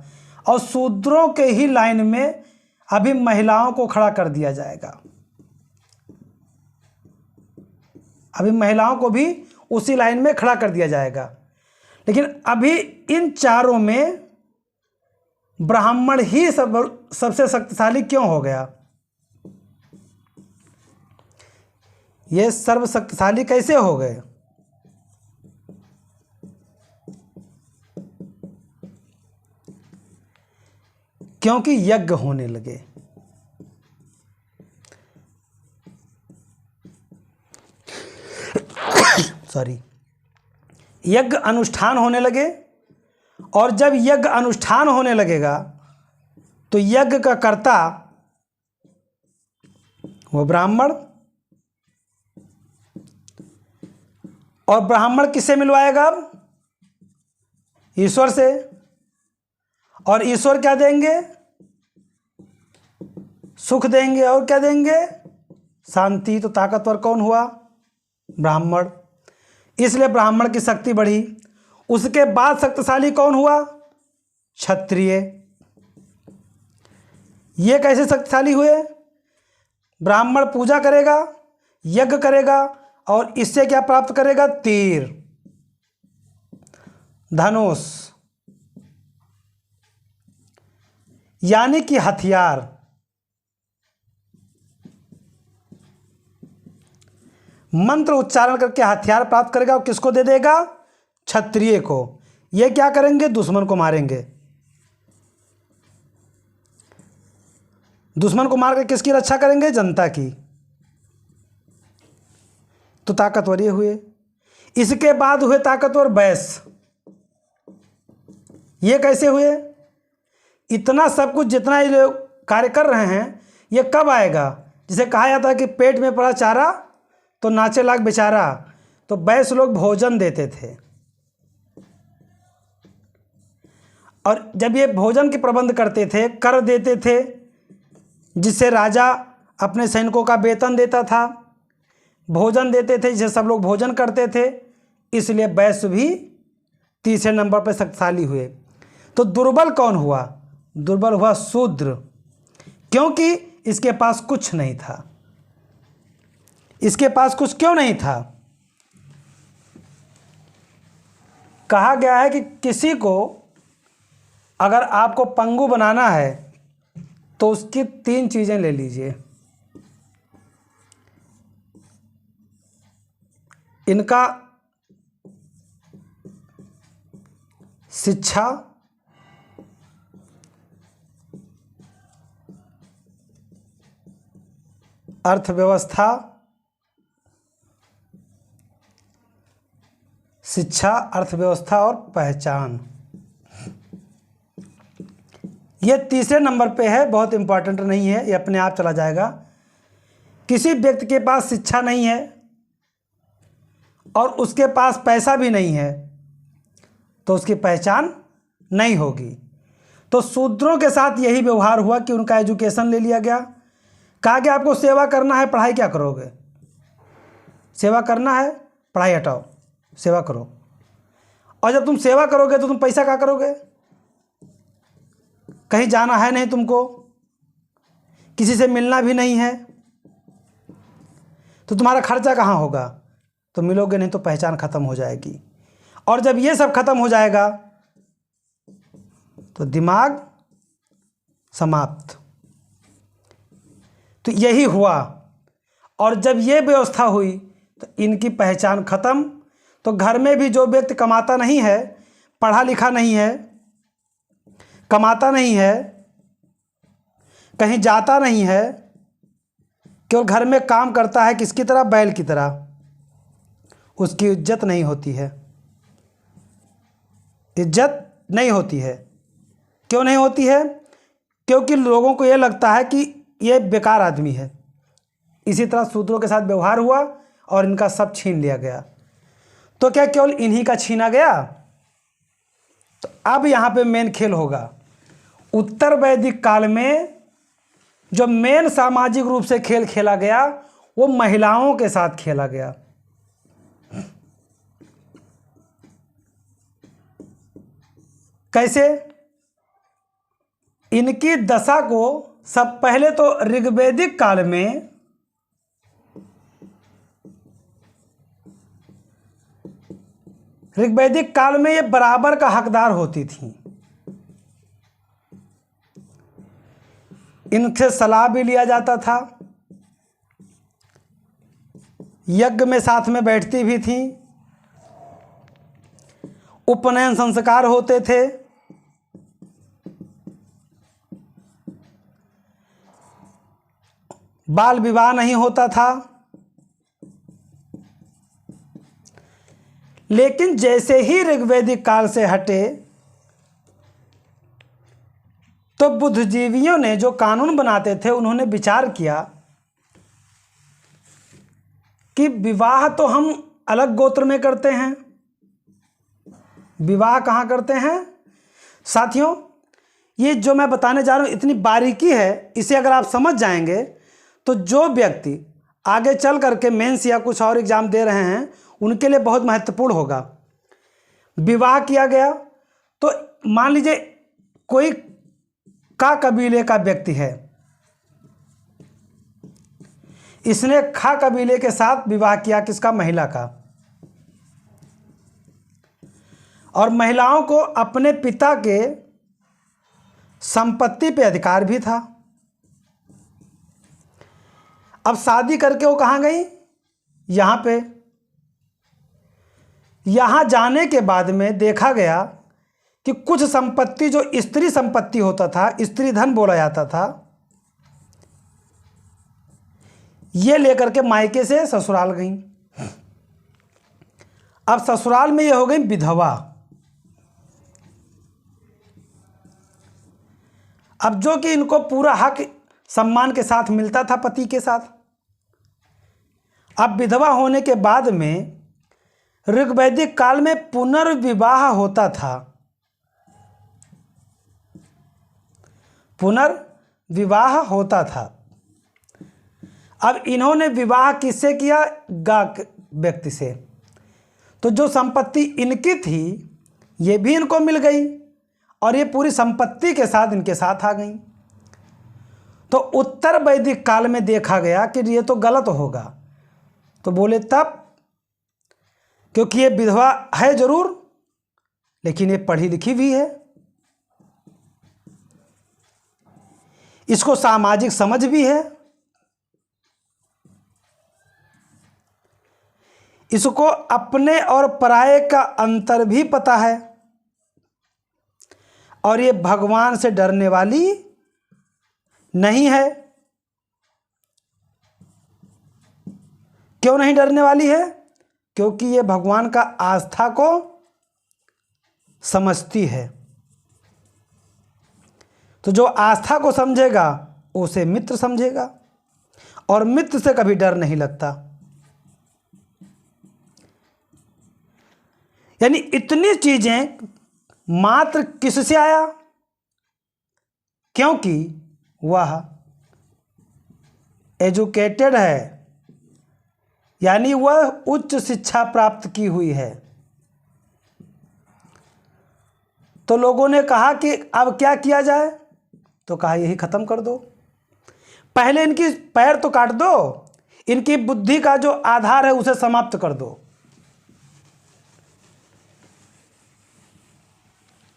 और शूद्रों के ही लाइन में अभी महिलाओं को खड़ा कर दिया जाएगा। अभी महिलाओं को भी उसी लाइन में खड़ा कर दिया जाएगा। लेकिन अभी इन चारों में ब्राह्मण ही सबसे शक्तिशाली क्यों हो गया? ये सर्वशक्तिशाली कैसे हो गए? क्योंकि यज्ञ होने लगे। यज्ञ अनुष्ठान होने लगे, और जब यज्ञ अनुष्ठान होने लगेगा तो यज्ञ का कर्ता वो ब्राह्मण, और ब्राह्मण किससे मिलवाएगा? अब ईश्वर से। और ईश्वर क्या देंगे? सुख देंगे। और क्या देंगे? शांति। तो ताकतवर कौन हुआ? ब्राह्मण। इसलिए ब्राह्मण की शक्ति बढ़ी। उसके बाद शक्तिशाली कौन हुआ? क्षत्रिय। ये कैसे शक्तिशाली हुए? ब्राह्मण पूजा करेगा, यज्ञ करेगा, और इससे क्या प्राप्त करेगा? तीर, धनुष, यानी कि हथियार। मंत्र उच्चारण करके हथियार प्राप्त करेगा, और किसको दे देगा? क्षत्रिय को। ये क्या करेंगे? दुश्मन को मारेंगे। दुश्मन को मार कर किसकी रक्षा करेंगे? जनता की। तो ताकतवर ये हुए। इसके बाद हुए ताकतवर वैश्य। ये कैसे हुए? इतना सब कुछ जितना ये लोग कार्य कर रहे हैं, ये कब आएगा? जिसे कहा जाता है कि पेट में पड़ा चारा तो नाचे लाग बेचारा। तो वैश्य लोग भोजन देते थे, और जब ये भोजन के प्रबंध करते थे, कर देते थे, जिससे राजा अपने सैनिकों का वेतन देता था, भोजन देते थे जिसे सब लोग भोजन करते थे, इसलिए वैश्य भी तीसरे नंबर पर शक्तिशाली हुए। तो दुर्बल कौन हुआ? दुर्बल हुआ शूद्र, क्योंकि इसके पास कुछ नहीं था। इसके पास कुछ क्यों नहीं था? कहा गया है कि किसी को अगर आपको पंगु बनाना है तो उसकी 3 चीजें ले लीजिए। इनका शिक्षा, अर्थव्यवस्था, शिक्षा, अर्थव्यवस्था और पहचान। ये तीसरे नंबर पे है, बहुत इंपॉर्टेंट नहीं है, ये अपने आप चला जाएगा। किसी व्यक्ति के पास शिक्षा नहीं है और उसके पास पैसा भी नहीं है तो उसकी पहचान नहीं होगी। तो शूद्रों के साथ यही व्यवहार हुआ कि उनका एजुकेशन ले लिया गया। कहा गया आपको सेवा करना है, पढ़ाई क्या करोगे? सेवा करना है, पढ़ाई हटाओ, सेवा करो। और जब तुम सेवा करोगे तो तुम पैसा क्या करोगे? कहीं जाना है नहीं तुमको, किसी से मिलना भी नहीं है, तो तुम्हारा खर्चा कहाँ होगा? तो मिलोगे नहीं तो पहचान खत्म हो जाएगी। और जब ये सब खत्म हो जाएगा तो दिमाग समाप्त। तो यही हुआ। और जब ये व्यवस्था हुई तो इनकी पहचान खत्म। तो घर में भी जो व्यक्ति कमाता नहीं है, पढ़ा लिखा नहीं है, कमाता नहीं है, कहीं जाता नहीं है, केवल घर में काम करता है, किसकी तरह? बैल की तरह, उसकी इज्जत नहीं होती है। इज्जत नहीं होती है। क्यों नहीं होती है? क्योंकि लोगों को ये लगता है कि ये बेकार आदमी है। इसी तरह शूद्रों के साथ व्यवहार हुआ और इनका सब छीन लिया गया। तो क्या केवल इन्हीं का छीना गया? तो अब यहाँ पे मेन खेल होगा। उत्तर वैदिक काल में जो मेन सामाजिक रूप से खेल खेला गया वो महिलाओं के साथ खेला गया। कैसे? इनकी दशा को सब पहले तो ऋग्वैदिक काल में ये बराबर का हकदार होती थी। इनसे सलाह भी लिया जाता था, यज्ञ में साथ में बैठती भी थी, उपनयन संस्कार होते थे, बाल विवाह नहीं होता था। लेकिन जैसे ही ऋग्वैदिक काल से हटे तो बुद्धिजीवियों ने जो कानून बनाते थे उन्होंने विचार किया कि विवाह तो हम अलग गोत्र में करते हैं, विवाह कहाँ करते हैं? साथियों, ये जो मैं बताने जा रहा हूँ इतनी बारीकी है, इसे अगर आप समझ जाएंगे तो जो व्यक्ति आगे चल करके मेंस या कुछ और एग्जाम दे रहे हैं उनके लिए बहुत महत्वपूर्ण होगा। विवाह किया गया तो मान लीजिए कोई का कबीले का व्यक्ति है, इसने खा कबीले के साथ विवाह किया, किसका? महिला का। और महिलाओं को अपने पिता के संपत्ति पे अधिकार भी था। अब शादी करके वो कहाँ गई? यहाँ पे। यहाँ जाने के बाद में देखा गया कि कुछ संपत्ति जो स्त्री संपत्ति होता था, स्त्री धन बोला जाता था, ये लेकर के मायके से ससुराल गई। अब ससुराल में ये हो गई विधवा। अब जो कि इनको पूरा हक सम्मान के साथ मिलता था पति के साथ। अब विधवा होने के बाद में ऋग्वैदिक काल में पुनर्विवाह होता था। पुनर्विवाह होता था। अब इन्होंने विवाह किससे किया? गाक व्यक्ति से। तो जो संपत्ति इनकी थी ये भी इनको मिल गई और ये पूरी संपत्ति के साथ इनके साथ आ गई। तो उत्तर वैदिक काल में देखा गया कि ये तो गलत होगा। तो बोले तब, क्योंकि ये विधवा है जरूर लेकिन ये पढ़ी लिखी भी है, इसको सामाजिक समझ भी है, इसको अपने और पराये का अंतर भी पता है, और ये भगवान से डरने वाली नहीं है। क्यों नहीं डरने वाली है? क्योंकि ये भगवान का आस्था को समझती है। तो जो आस्था को समझेगा उसे मित्र समझेगा और मित्र से कभी डर नहीं लगता। यानी इतनी चीजें मात्र किससे आया? क्योंकि वह एजुकेटेड है, यानी वह उच्च शिक्षा प्राप्त की हुई है। तो लोगों ने कहा कि अब क्या किया जाए? तो कहा यही खत्म कर दो, पहले इनकी पैर तो काट दो, इनकी बुद्धि का जो आधार है उसे समाप्त कर दो।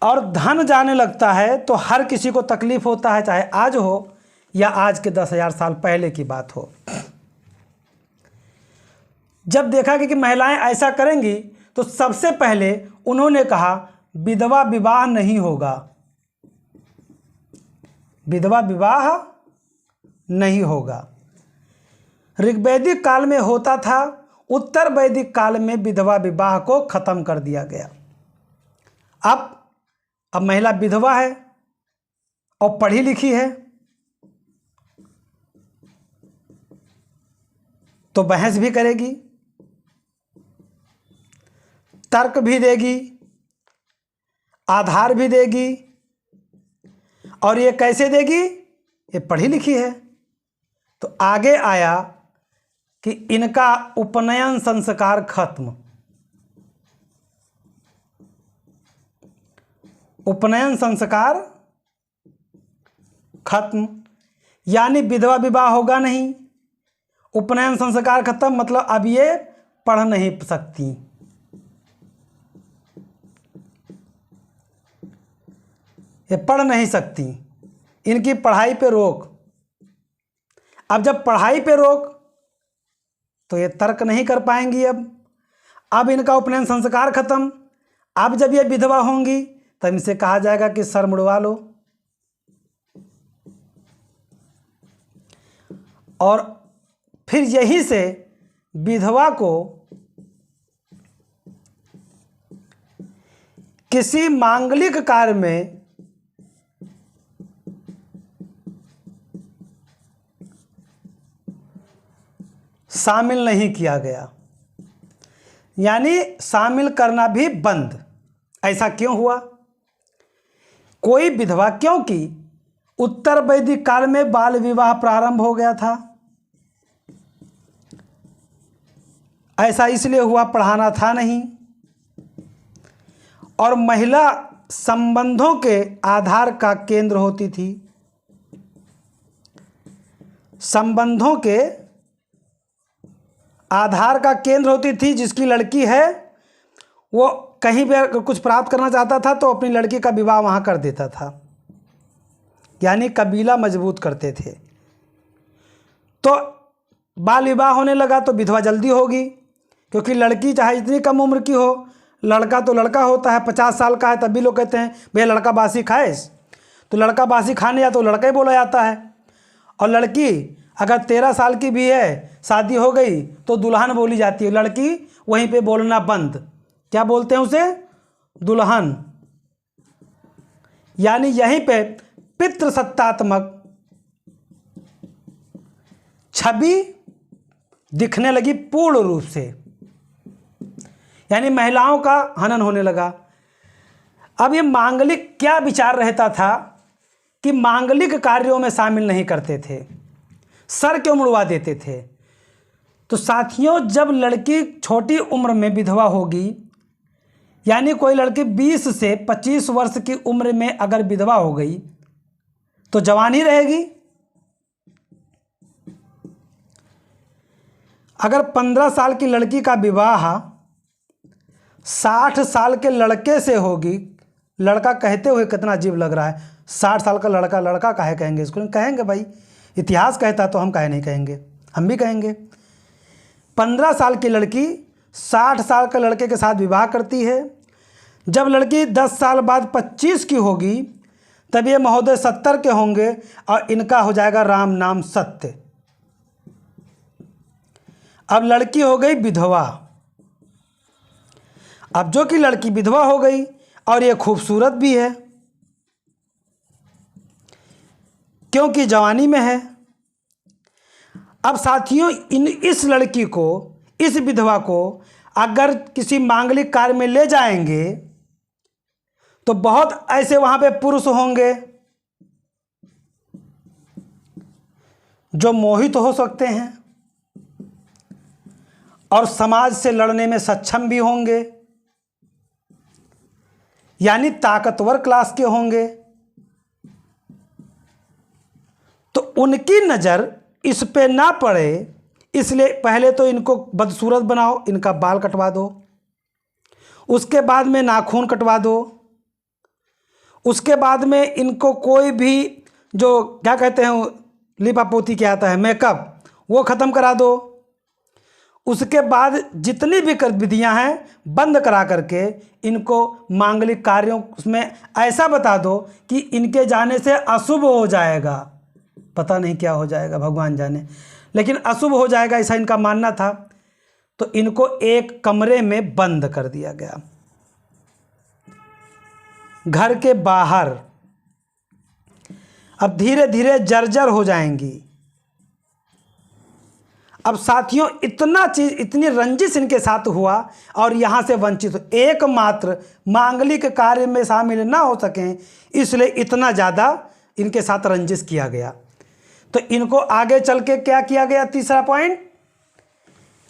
और धन जाने लगता है तो हर किसी को तकलीफ होता है, चाहे आज हो या आज के 10,000 साल पहले की बात हो। जब देखा कि महिलाएं ऐसा करेंगी तो सबसे पहले उन्होंने कहा विधवा विवाह नहीं होगा, विधवा विवाह नहीं होगा। ऋग्वैदिक काल में होता था, उत्तर वैदिक काल में विधवा विवाह को खत्म कर दिया गया। अब महिला विधवा है और पढ़ी लिखी है तो बहस भी करेगी, तर्क भी देगी, आधार भी देगी। और ये कैसे देगी? ये पढ़ी लिखी है। तो आगे आया कि इनका उपनयन संस्कार खत्म, उपनयन संस्कार खत्म, यानी विधवा विवाह होगा नहीं। उपनयन संस्कार खत्म मतलब अब ये पढ़ नहीं सकती। ये पढ़ नहीं सकती, इनकी पढ़ाई पे रोक। अब जब पढ़ाई पे रोक तो ये तर्क नहीं कर पाएंगी। अब इनका उपनयन संस्कार खत्म। अब जब ये विधवा होंगी तब इनसे कहा जाएगा कि सर मुड़वा लो। और फिर यहीं से विधवा को किसी मांगलिक कार्य में शामिल नहीं किया गया, यानी शामिल करना भी बंद। ऐसा क्यों हुआ? कोई विधवा, क्योंकि उत्तर वैदिक काल में बाल विवाह प्रारंभ हो गया था। ऐसा इसलिए हुआ, पढ़ाना था नहीं। और महिला संबंधों के आधार का केंद्र होती थी, संबंधों के आधार का केंद्र होती थी। जिसकी लड़की है वो कहीं भी अगर कुछ प्राप्त करना चाहता था तो अपनी लड़की का विवाह वहाँ कर देता था, यानी कबीला मजबूत करते थे। तो बाल विवाह होने लगा तो विधवा जल्दी होगी, क्योंकि लड़की चाहे इतनी कम उम्र की हो, लड़का तो लड़का होता है, 50 साल का है तब भी लोग कहते हैं भैया लड़का बासी खाए, तो लड़का बासी खाने या तो लड़का ही बोला जाता है। और लड़की अगर 13 साल की भी है, शादी हो गई तो दुल्हन बोली जाती है। लड़की वहीं पे बोलना बंद, क्या बोलते हैं उसे? दुल्हन। यानी यहीं पे पितृसत्तात्मक छवि दिखने लगी पूर्ण रूप से, यानी महिलाओं का हनन होने लगा। अब ये मांगलिक क्या विचार रहता था कि मांगलिक कार्यों में शामिल नहीं करते थे, सर क्यों मुड़वा देते थे। तो साथियों, जब लड़की छोटी उम्र में विधवा होगी, यानी कोई लड़की 20 से 25 वर्ष की उम्र में अगर विधवा हो गई तो जवान ही रहेगी। अगर 15 साल की लड़की का विवाह 60 साल के लड़के से होगी, लड़का कहते हुए कितना अजीब लग रहा है, 60 साल का लड़का, लड़का काहे कहेंगे इसको? कहेंगे भाई, इतिहास कहता तो हम काहे नहीं कहेंगे, हम भी कहेंगे। 15 साल की लड़की 60 साल के लड़के के साथ विवाह करती है। जब लड़की 10 साल बाद 25 की होगी तब ये महोदय 70 के होंगे और इनका हो जाएगा राम नाम सत्य। अब लड़की हो गई विधवा। अब जो कि लड़की विधवा हो गई और ये खूबसूरत भी है क्योंकि जवानी में है। अब साथियों, इस लड़की को, इस विधवा को अगर किसी मांगलिक कार्य में ले जाएंगे तो बहुत ऐसे वहां पे पुरुष होंगे जो मोहित हो सकते हैं और समाज से लड़ने में सक्षम भी होंगे, यानी ताकतवर क्लास के होंगे। तो उनकी नज़र इस पे ना पड़े, इसलिए पहले तो इनको बदसूरत बनाओ, इनका बाल कटवा दो, उसके बाद में नाखून कटवा दो, उसके बाद में इनको कोई भी जो क्या कहते हैं लिपापोती क्या आता है, मेकअप, वो ख़त्म करा दो। उसके बाद जितनी भी गतिविधियाँ हैं बंद करा करके इनको मांगलिक कार्यों में ऐसा बता दो कि इनके जाने से अशुभ हो जाएगा। पता नहीं क्या हो जाएगा, भगवान जाने, लेकिन अशुभ हो जाएगा ऐसा इनका मानना था। तो इनको एक कमरे में बंद कर दिया गया, घर के बाहर। अब धीरे धीरे जर्जर हो जाएंगी। अब साथियों इतना चीज, इतनी रंजिश इनके साथ हुआ और यहाँ से वंचित हो, एकमात्र मांगलिक कार्य में शामिल ना हो सकें, इसलिए इतना ज़्यादा इनके साथ रंजिश किया गया। तो इनको आगे चल के क्या किया गया, तीसरा पॉइंट,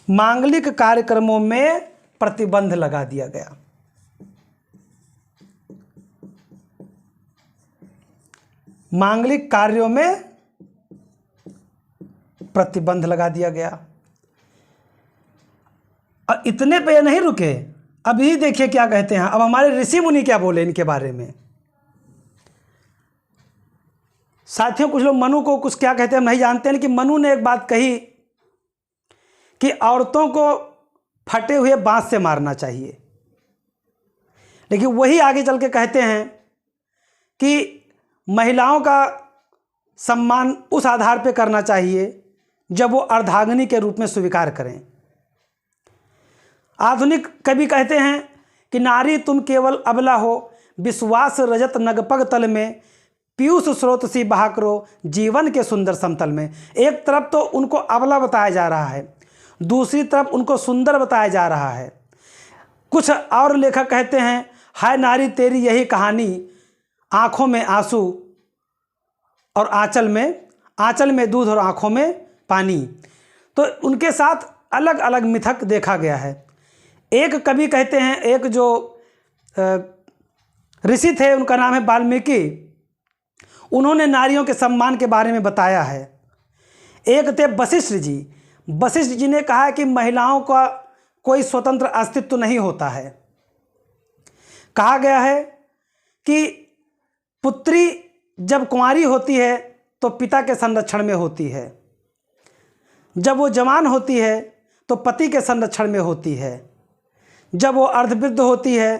मांगलिक कार्यक्रमों में प्रतिबंध लगा दिया गया। मांगलिक कार्यों में प्रतिबंध लगा दिया गया। और इतने पे नहीं रुके, अभी देखिए क्या कहते हैं। अब हमारे ऋषि मुनि क्या बोले इनके बारे में। साथियों कुछ लोग मनु को कुछ क्या कहते हैं हम नहीं जानते हैं, कि मनु ने एक बात कही कि औरतों को फटे हुए बांस से मारना चाहिए, लेकिन वही आगे चल के कहते हैं कि महिलाओं का सम्मान उस आधार पर करना चाहिए जब वो अर्धांगिनी के रूप में स्वीकार करें। आधुनिक कवि कहते हैं कि नारी तुम केवल अबला हो, विश्वास रजत नगपग तल में, पीयूष स्रोत सी बहा करो जीवन के सुंदर समतल में। एक तरफ तो उनको अबला बताया जा रहा है, दूसरी तरफ उनको सुंदर बताया जा रहा है। कुछ और लेखक कहते हैं, हाय नारी तेरी यही कहानी, आँखों में आंसू और आंचल में दूध और आँखों में पानी। तो उनके साथ अलग अलग मिथक देखा गया है। एक कवि कहते हैं, एक जो ऋषि थे उनका नाम है वाल्मीकि, उन्होंने नारियों के सम्मान के बारे में बताया है। एक थे वशिष्ठ जी, वशिष्ठ जी ने कहा कि महिलाओं का कोई स्वतंत्र अस्तित्व नहीं होता है। कहा गया है कि पुत्री जब कुंवारी होती है तो पिता के संरक्षण में होती है, जब वो जवान होती है तो पति के संरक्षण में होती है, जब वो अर्धवृद्ध होती है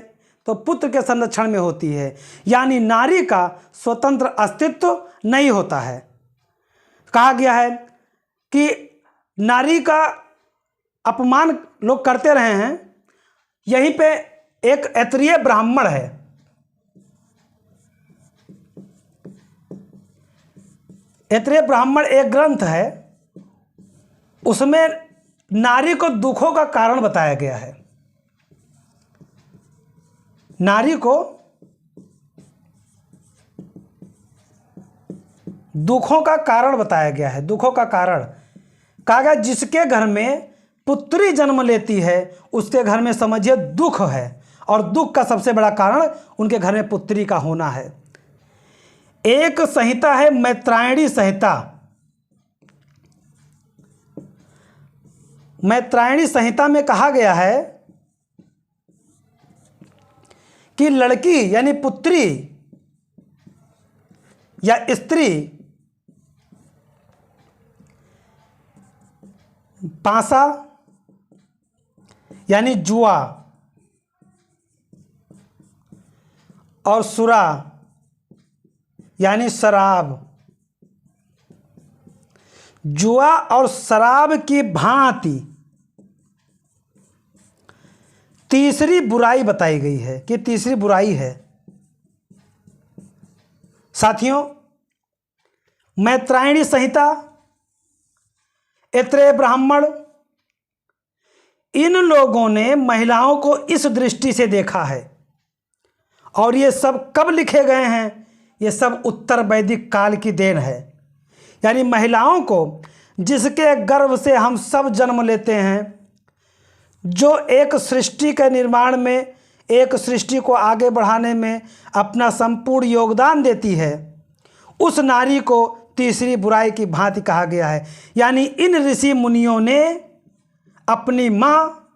तो पुत्र के संरक्षण में होती है। यानी नारी का स्वतंत्र अस्तित्व नहीं होता है। कहा गया है कि नारी का अपमान लोग करते रहे हैं। यहीं पे एक ऐतरेय ब्राह्मण है, ऐतरेय ब्राह्मण एक ग्रंथ है, उसमें नारी को दुखों का कारण बताया गया है। नारी को दुखों का कारण बताया गया है। दुखों का कारण कहा गया, जिसके घर में पुत्री जन्म लेती है उसके घर में समझिए दुख है, और दुख का सबसे बड़ा कारण उनके घर में पुत्री का होना है। एक संहिता है मैत्रायणी संहिता। मैत्रायणी संहिता में कहा गया है कि लड़की यानी पुत्री या स्त्री पासा यानी जुआ और सुरा यानी शराब, जुआ और शराब की भांति तीसरी बुराई बताई गई है कि तीसरी बुराई है। साथियों, मैत्रायणी संहिता, ऐतरेय ब्राह्मण, इन लोगों ने महिलाओं को इस दृष्टि से देखा है। और ये सब कब लिखे गए हैं? ये सब उत्तर वैदिक काल की देन है। यानी महिलाओं को, जिसके गर्भ से हम सब जन्म लेते हैं, जो एक सृष्टि के निर्माण में, एक सृष्टि को आगे बढ़ाने में अपना संपूर्ण योगदान देती है, उस नारी को तीसरी बुराई की भांति कहा गया है। यानी इन ऋषि मुनियों ने अपनी माँ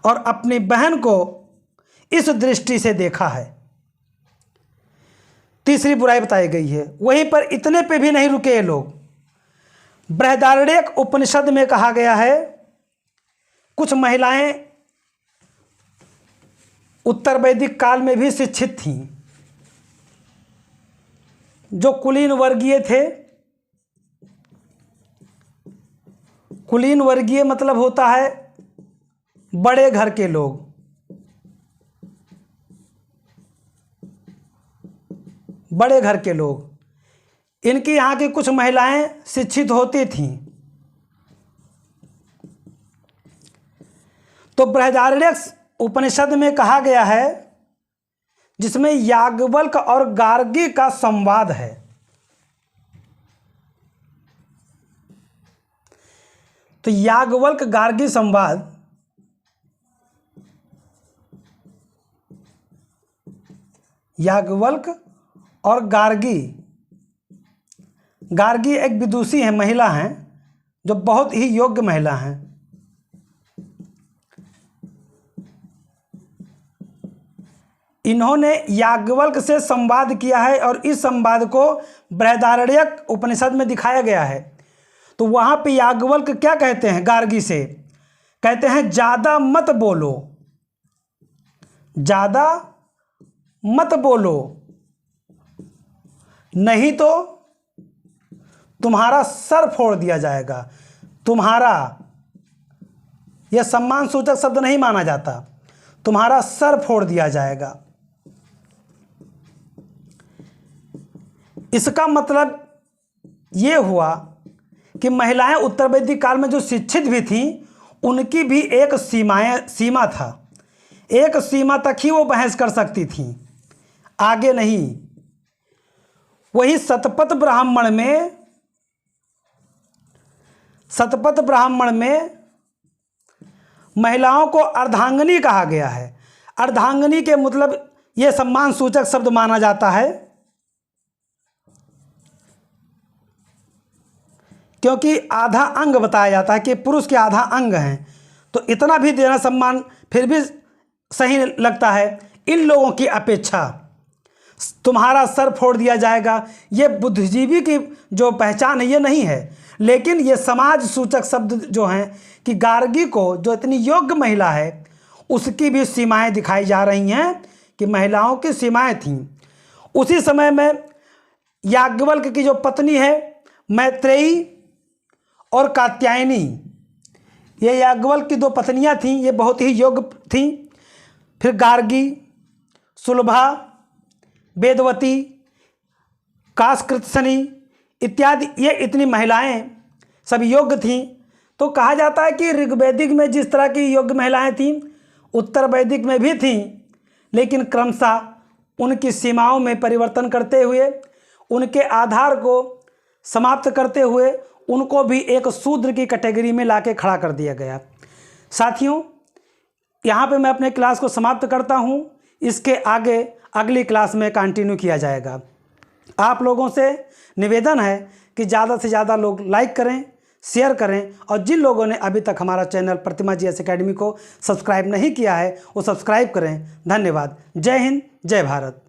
और अपनी बहन को इस दृष्टि से देखा है। तीसरी बुराई बताई गई है। वहीं पर इतने पे भी नहीं रुके ये लोग। बृहदारण्यक उपनिषद में कहा गया है कुछ महिलाएं उत्तर वैदिक काल में भी शिक्षित थीं, जो कुलीन वर्गीय थे। कुलीन वर्गीय मतलब होता है बड़े घर के लोग। बड़े घर के लोग, इनकी यहाँ की कुछ महिलाएं शिक्षित होती थीं। तो बृहदारण्यक उपनिषद में कहा गया है, जिसमें याज्ञवल्क्य और गार्गी का संवाद है। तो याज्ञवल्क्य गार्गी संवाद, याज्ञवल्क्य और गार्गी। गार्गी एक विदुषी है, महिला हैं, जो बहुत ही योग्य महिला हैं। इन्होंने याज्ञवल्क्य से संवाद किया है और इस संवाद को बृहदारण्यक उपनिषद में दिखाया गया है। तो वहाँ पे याज्ञवल्क्य क्या कहते हैं गार्गी से? कहते हैं ज़्यादा मत बोलो, ज़्यादा मत बोलो, नहीं तो तुम्हारा सर फोड़ दिया जाएगा। तुम्हारा, यह सम्मान सूचक शब्द नहीं माना जाता, तुम्हारा सर फोड़ दिया जाएगा। इसका मतलब ये हुआ कि महिलाएं उत्तर वैदिक काल में जो शिक्षित भी थीं, उनकी भी एक सीमा था। एक सीमा तक ही वो बहस कर सकती थीं, आगे नहीं। वही शतपथ ब्राह्मण में महिलाओं को अर्धांगिनी कहा गया है। अर्धांगिनी के मतलब ये सम्मान सूचक शब्द माना जाता है, क्योंकि आधा अंग बताया जाता है कि पुरुष के आधा अंग हैं, तो इतना भी देना सम्मान फिर भी सही लगता है। इन लोगों की अपेक्षा तुम्हारा सर फोड़ दिया जाएगा, ये बुद्धिजीवी की जो पहचान है ये नहीं है। लेकिन ये समाज सूचक शब्द जो हैं कि गार्गी को, जो इतनी योग्य महिला है, उसकी भी सीमाएं दिखाई जा रही हैं कि महिलाओं की सीमाएं थीं। उसी समय में याज्ञवल्क्य की जो पत्नी है मैत्रेयी और कात्यायनी, ये याज्ञवल्क्य की दो पत्नियां थीं, ये बहुत ही योग्य थीं। फिर गार्गी, सुलभा, वेदवती, काशकृत्सनी इत्यादि, ये इतनी महिलाएं सब योग्य थीं। तो कहा जाता है कि ऋग्वैदिक में जिस तरह की योग्य महिलाएं थीं, उत्तर वैदिक में भी थीं, लेकिन क्रमशः उनकी सीमाओं में परिवर्तन करते हुए, उनके आधार को समाप्त करते हुए, उनको भी एक शूद्र की कैटेगरी में लाके खड़ा कर दिया गया। साथियों, यहाँ पे मैं अपने क्लास को समाप्त करता हूँ। इसके आगे अगली क्लास में कंटिन्यू किया जाएगा। आप लोगों से निवेदन है कि ज़्यादा से ज़्यादा लोग लाइक करें, शेयर करें, और जिन लोगों ने अभी तक हमारा चैनल प्रतिमा जीएस एकेडमी को सब्सक्राइब नहीं किया है वो सब्सक्राइब करें। धन्यवाद। जय हिंद, जय भारत।